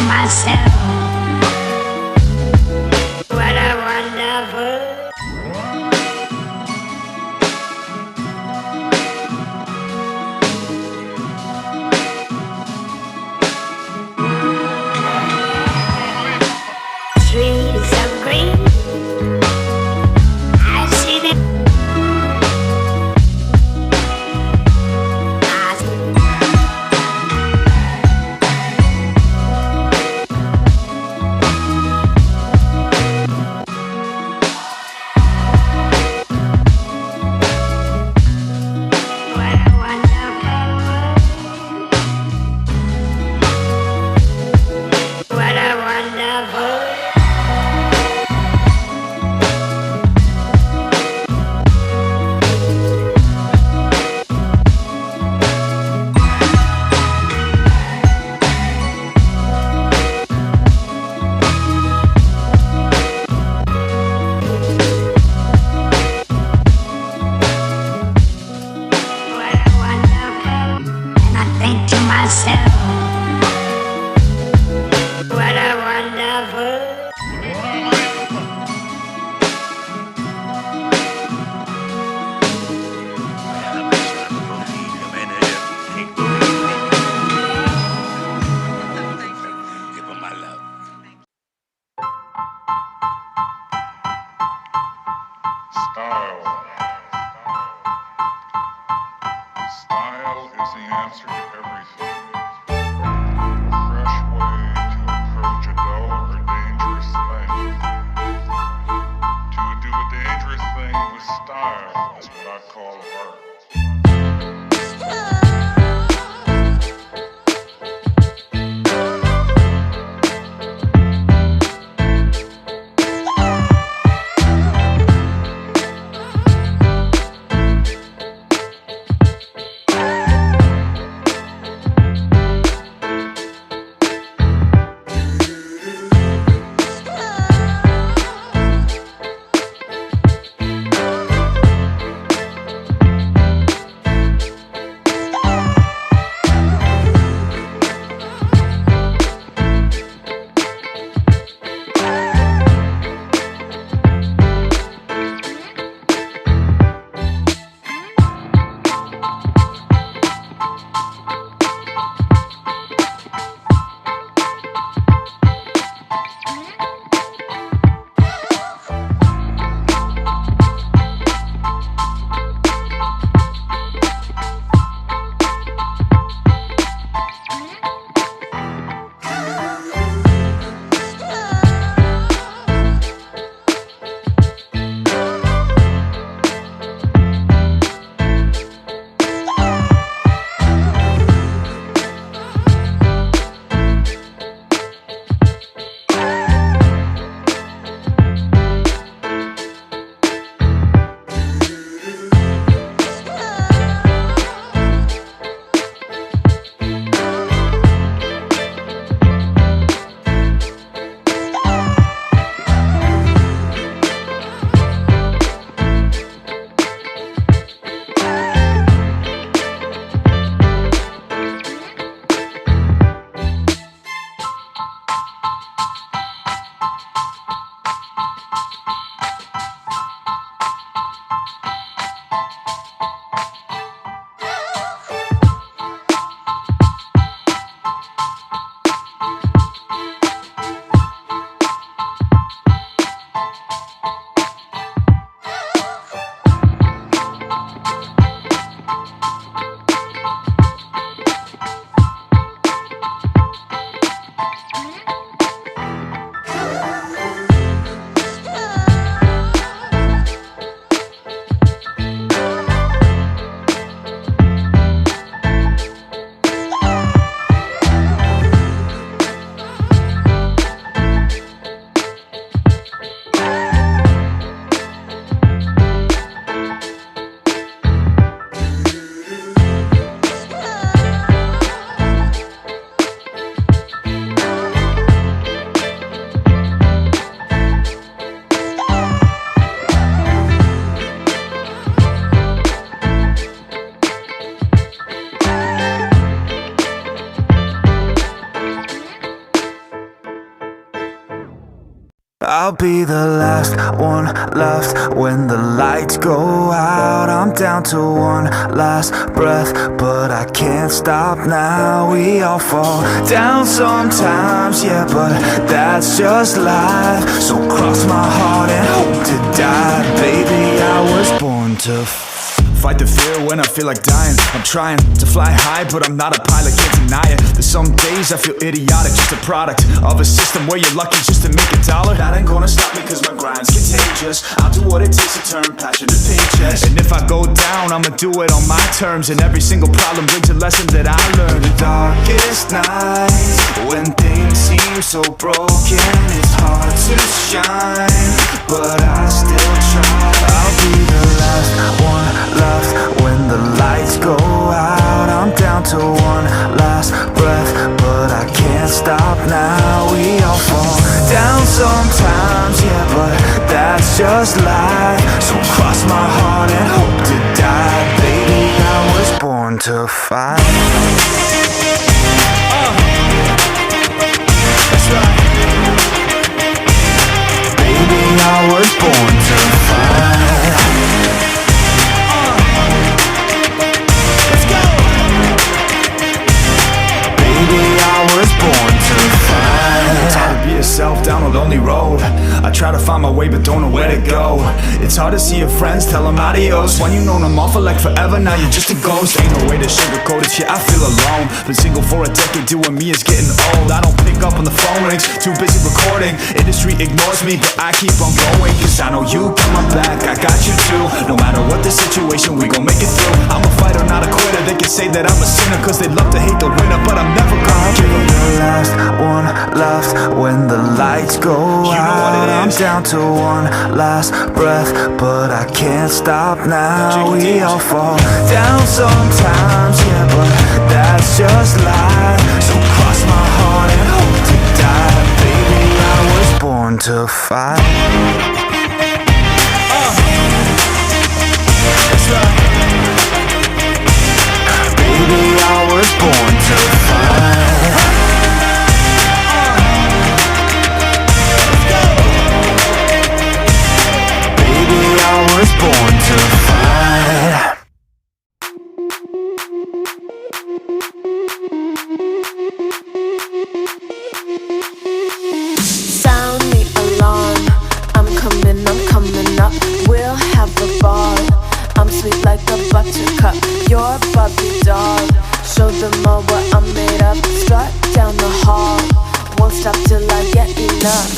myself, what a wonderful. Trees of green, I see them. What a wonderful world. What a wonderful. What a wonderful. And I think to myself, what a wonderful. Style. Style is the answer to everything. A fresh way to approach a dull or dangerous thing. To do a dangerous thing with style is what I call art. I'll be the last one left when the lights go out. I'm down to one last breath, but I can't stop now. We all fall down sometimes, yeah, but that's just life. So cross my heart and hope to die. Baby, I was born to fight the fear when I feel like dying. I'm trying to fly high, but I'm not a pilot, can't deny it. There's some days I feel idiotic, just a product of a system where you're lucky just to make a dollar. That ain't gonna stop me cause my grind's contagious. I'll do what it takes to turn passion to paychecks. And if I go down, I'ma do it on my terms. And every single problem brings a lesson that I learned. The darkest nights, when things seem so broken, it's hard to shine, but I still try. I'll be the last one left when the lights go out. I'm down to one last breath, but I can't stop now. We all fall down sometimes, yeah, but that's just life. So cross my heart and hope to die. Baby, I was born to fight. That's right. Baby, I was born to fight. Born to fight. It's hard to be yourself down a lonely road. I try to find my way but don't know where to go. It's hard to see your friends, tell them adios. When you known them all for like forever, now you're just a ghost. Ain't no way to sugarcoat it, yeah, I feel alone. Been single for a decade, doing me is getting old. I don't pick up when the phone rings, too busy recording. Industry ignores me, but I keep on going. Cause I know you got my back, I got you too. No matter what the situation, we gon' make it through. I'm a fighter, not a quitter. They can say that I'm a sinner cause they love to hate the winner, but I'm never gonna give up. The last one left when the lights go out. I'm down to one last breath, but I can't stop now. We all fall down sometimes, yeah, but that's just life. So cross my heart and hope to die. Baby, I was born to fight. That's right. Baby, I was born to fight. I was born to fight. Sound the alarm, I'm coming up. We'll have a ball. I'm sweet like a buttercup, you're a Barbie doll. Show them all what I'm made of. Strut down the hall, won't stop till I get enough.